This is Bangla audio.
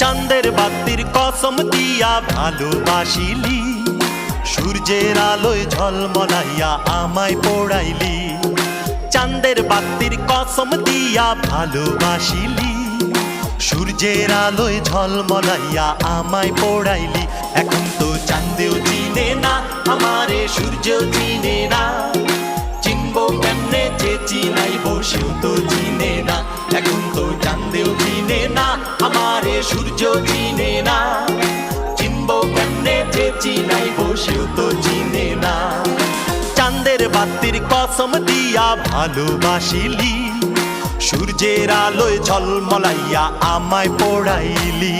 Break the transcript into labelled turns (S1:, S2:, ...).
S1: চাঁদের বাতির কসম দিয়া ভালোবাসিলি, সূর্যের আলোয় ঝলমলাইয়া আমায় পোড়াইলি। চাঁদের বাতির কসম দিয়া ভালোবাসিলি, সূর্যের আলোয় ঝলমলাইয়া আমায় পোড়াইলি। এখন তো চাঁদেও চিনে না আমারে, সূর্যও চিনে না, চিনবো কেমনে যে চিনাইব সেও তো চিনে না। এখন তো চাঁদেও চিনে না আমারে, সূর্যও চিনে না, চিনবো কেমনে যে চিনাইব সেও তো চিনে না। চাঁদের বাতির কসম দিয়া ভালোবাসিলি, সূর্যের আলোয় ঝলমলাইয়া আমায় পোড়াইলি।